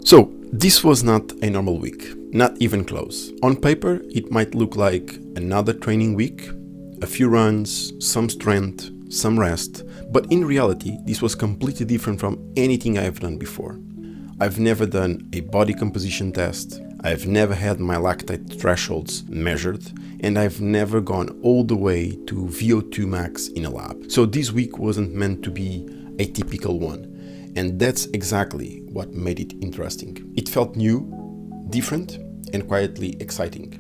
So, this was not a normal week, not even close. On paper, it might look like another training week, a few runs, some strength, some rest, but in reality, this was completely different from anything I have done before. I've never done a body composition test, I've never had my lactate thresholds measured, and I've never gone all the way to VO₂ Max in a lab. So this week wasn't meant to be a typical one. And that's exactly what made it interesting. It felt new, different, and quietly exciting.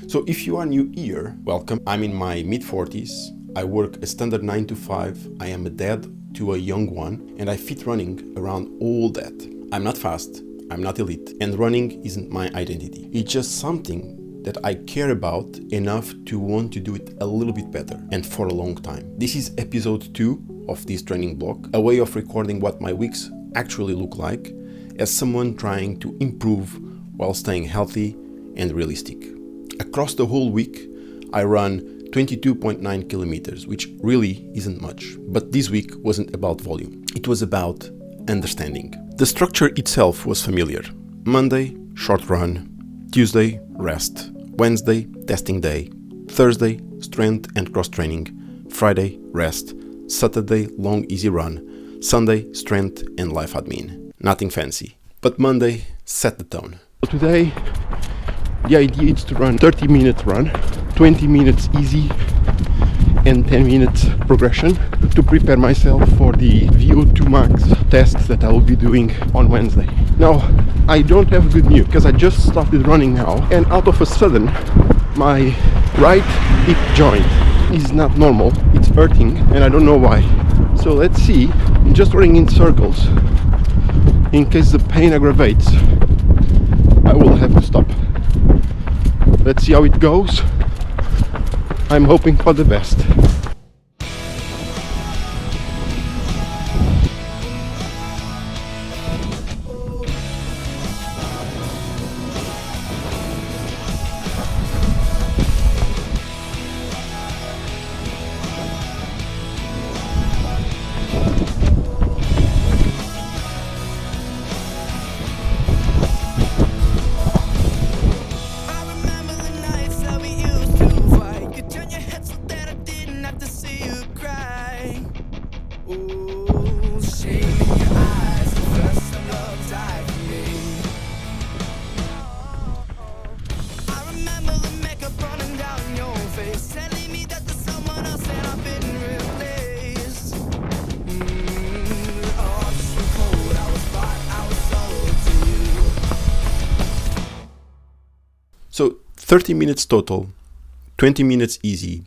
So if you are new here, welcome. I'm in my mid-40s. I work a standard 9 to 5. I am a dad to a young one, and I fit running around all that. I'm not fast, I'm not elite, and running isn't my identity. It's just something that I care about enough to want to do it a little bit better, and for a long time. This is episode 2 of this training block, a way of recording what my weeks actually look like as someone trying to improve while staying healthy and realistic. Across the whole week, I run 22.9 kilometers, which really isn't much. But this week wasn't about volume. It was about understanding. The structure itself was familiar. Monday, short run. Tuesday, rest. Wednesday, testing day. Thursday, strength and cross training. Friday, rest. Saturday, long easy run. Sunday, strength and life admin. Nothing fancy. But Monday set the tone. Today, the idea is to run 30-minute run, 20 minutes easy and 10 minutes progression to prepare myself for the VO₂ Max test that I will be doing on Wednesday. Now, I don't have good news because I just started running now, and out of a sudden, my right hip joint is not normal. It's hurting and I don't know why. So let's see. I'm just running in circles. In case the pain aggravates, I will have to stop. Let's see how it goes. I'm hoping for the best. So 30 minutes total, 20 minutes easy,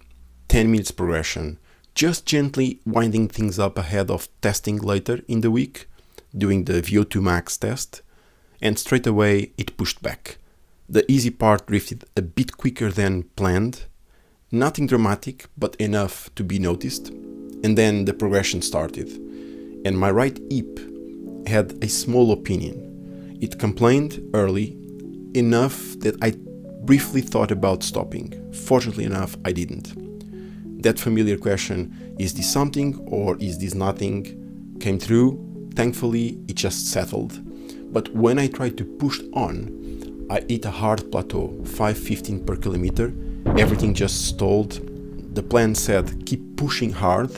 10 minutes progression, just gently winding things up ahead of testing later in the week, doing the VO₂ Max test, and straight away it pushed back. The easy part drifted a bit quicker than planned, nothing dramatic but enough to be noticed, and then the progression started, and my right hip had a small opinion. It complained early, enough that I briefly thought about stopping. Fortunately enough, I didn't. That familiar question, is this something or is this nothing, came through. Thankfully, it just settled. But when I tried to push on, I hit a hard plateau, 5:15 per kilometer. Everything just stalled. The plan said, keep pushing hard,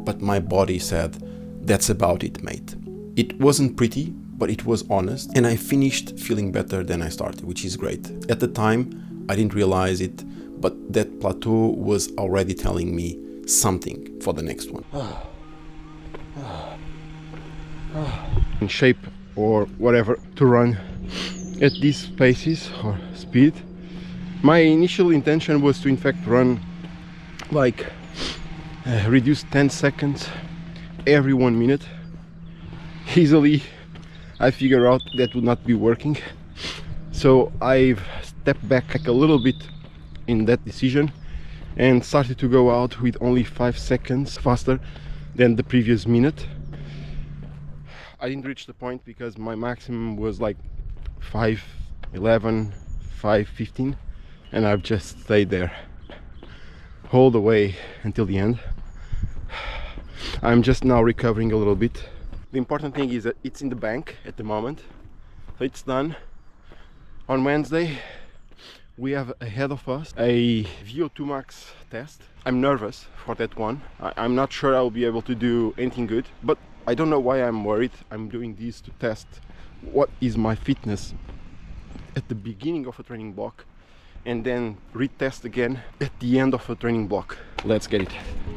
but my body said, that's about it, mate. It wasn't pretty, but it was honest, and I finished feeling better than I started, which is great. At the time, I didn't realize it, but that plateau was already telling me something for the next one. In shape or whatever to run at these paces or speed. My initial intention was to in fact run like reduce 10 seconds every 1 minute. Easily I figure out that would not be working, so I've stepped back a little bit in that decision and started to go out with only 5 seconds faster than the previous minute. I didn't reach the point because my maximum was like 5:11, 5:15, and I've just stayed there all the way until the end. I'm just now recovering a little bit. The important thing is that it's in the bank at the moment, So it's done. On Wednesday, we have ahead of us a VO₂ Max test. I'm nervous for that one. I'm not sure I'll be able to do anything good, but I don't know why I'm worried. I'm doing this to test what is my fitness at the beginning of a training block and then retest again at the end of a training block. Let's get it.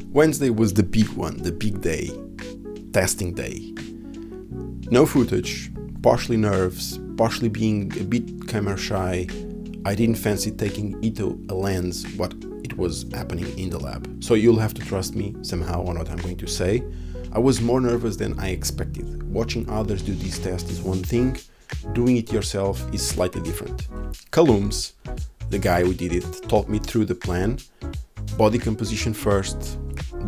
Wednesday was the big one, the big day, testing day. No footage, partially nerves, partially being a bit camera shy. I didn't fancy taking into a lens what it was happening in the lab. So you'll have to trust me somehow on what I'm going to say. I was more nervous than I expected. Watching others do this test is one thing, doing it yourself is slightly different. Callums, the guy who did it, talked me through the plan. Body composition first,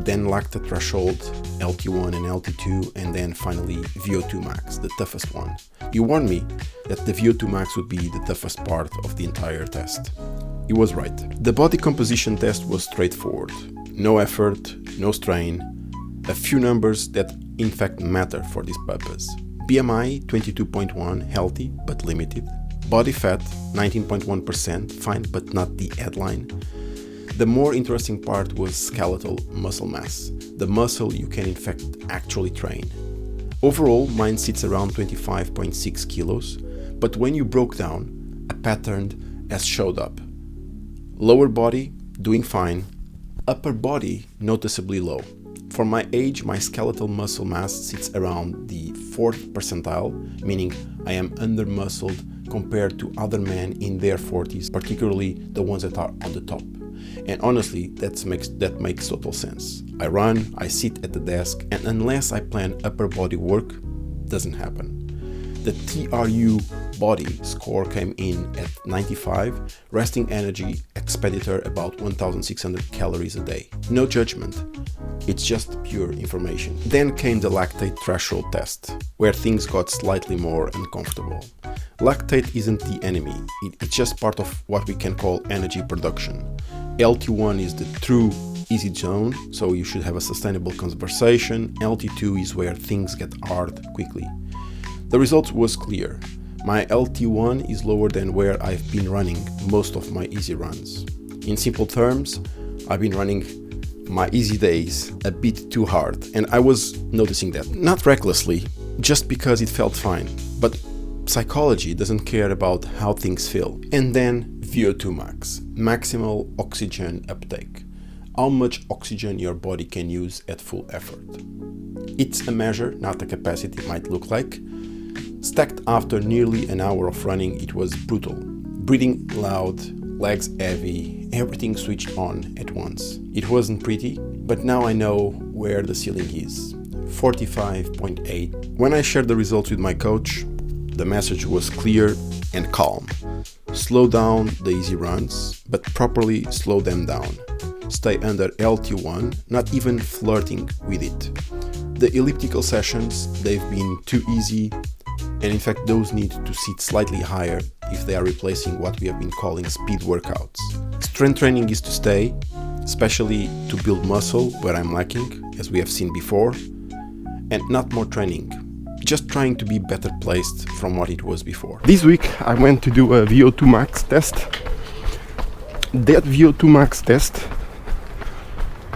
then lactate threshold, LT1 and LT2, and then finally VO₂ Max, the toughest one. He warned me that the VO₂ Max would be the toughest part of the entire test. He was right. The body composition test was straightforward. No effort, no strain, a few numbers that in fact matter for this purpose. BMI 22.1, healthy but limited. Body fat 19.1%, fine but not the headline. The more interesting part was skeletal muscle mass, the muscle you can in fact actually train. Overall, mine sits around 25.6 kilos, but when you broke down, a pattern has showed up. Lower body, doing fine. Upper body, noticeably low. For my age, my skeletal muscle mass sits around the 4th percentile, meaning I am under-muscled compared to other men in their 40s, particularly the ones that are on the top. And honestly, that makes total sense. I run, I sit at the desk, and unless I plan upper body work, doesn't happen. The TRU body score came in at 95, resting energy expenditure about 1,600 calories a day. No judgment, it's just pure information. Then came the lactate threshold test, where things got slightly more uncomfortable. Lactate isn't the enemy, it's just part of what we can call energy production. LT1 is the true easy zone, so you should have a sustainable conversation. LT2 is where things get hard quickly. The result was clear. My LT1 is lower than where I've been running most of my easy runs. In simple terms, I've been running my easy days a bit too hard, and I was noticing that. Not recklessly, just because it felt fine, but psychology doesn't care about how things feel. And then VO₂ Max, maximal oxygen uptake. How much oxygen your body can use at full effort. It's a measure, not a capacity, might look like. Stacked after nearly an hour of running, it was brutal. Breathing loud, legs heavy, everything switched on at once. It wasn't pretty, but now I know where the ceiling is. 45.8. When I shared the results with my coach, the message was clear and calm. Slow down the easy runs, but properly slow them down. Stay under LT1, not even flirting with it. The elliptical sessions, they've been too easy, and in fact those need to sit slightly higher if they are replacing what we have been calling speed workouts. Strength training is to stay, especially to build muscle where I'm lacking, as we have seen before, and not more training. Just trying to be better placed from what it was before. This week I went to do a VO₂ Max test. That VO₂ Max test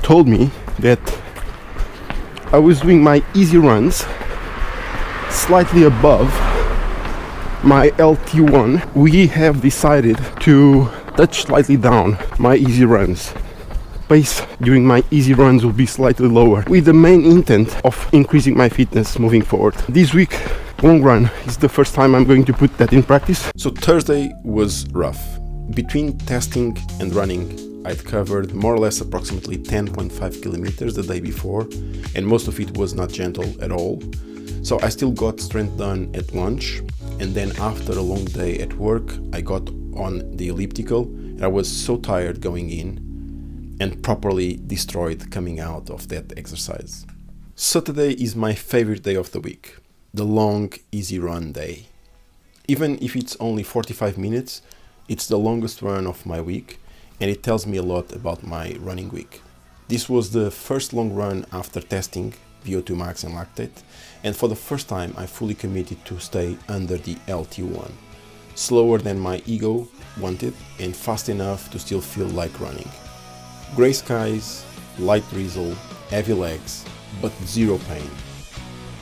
told me that I was doing my easy runs slightly above my LT1. We have decided to touch slightly down my easy runs. Pace during my easy runs will be slightly lower, with the main intent of increasing my fitness moving forward. This week, long run is the first time I'm going to put that in practice. So Thursday was rough. Between testing and running, I'd covered more or less approximately 10.5 kilometers the day before, and most of it was not gentle at all. So I still got strength done at lunch, and then after a long day at work, I got on the elliptical, and I was so tired going in, and properly destroyed coming out of that exercise. Saturday is my favorite day of the week, the long, easy run day. Even if it's only 45 minutes, it's the longest run of my week, and it tells me a lot about my running week. This was the first long run after testing, VO₂ Max and Lactate, and for the first time I fully committed to stay under the LT1. Slower than my ego wanted and fast enough to still feel like running. Grey skies, light drizzle, heavy legs, but zero pain.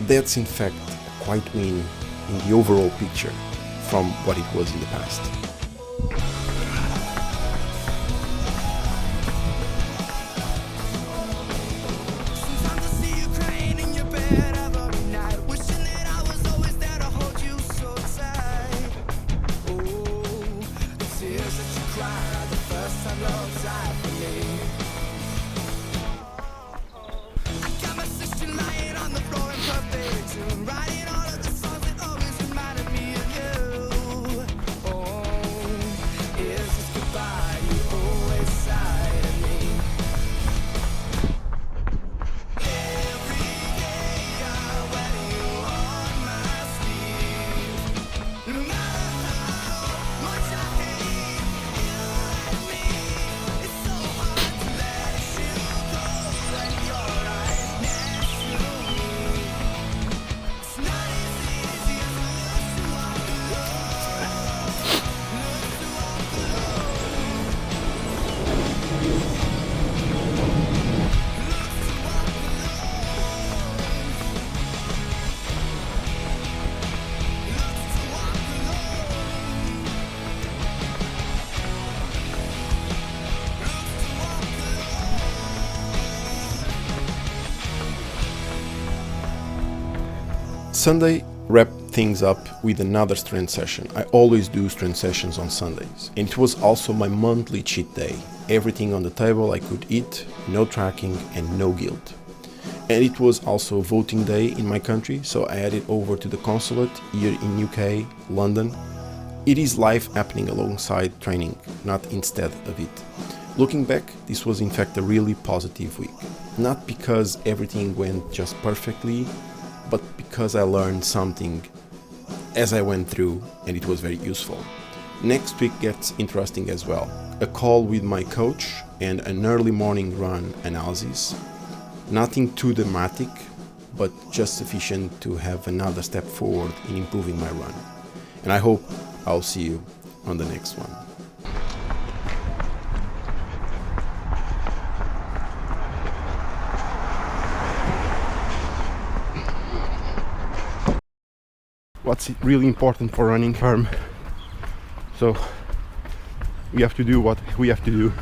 That's in fact a quite win in the overall picture from what it was in the past. Sunday wrapped things up with another strength session. I always do strength sessions on Sundays, and it was also my monthly cheat day. Everything on the table I could eat, no tracking and no guilt. And it was also voting day in my country, so I headed over to the consulate here in UK, London. It is life happening alongside training, not instead of it. Looking back, this was in fact a really positive week. Not because everything went just perfectly, but because I learned something as I went through, and it was very useful. Next week gets interesting as well. A call with my coach and an early morning run analysis. Nothing too dramatic, but just sufficient to have another step forward in improving my run. And I hope I'll see you on the next one. What's really important for running firm. So we have to do what we have to do.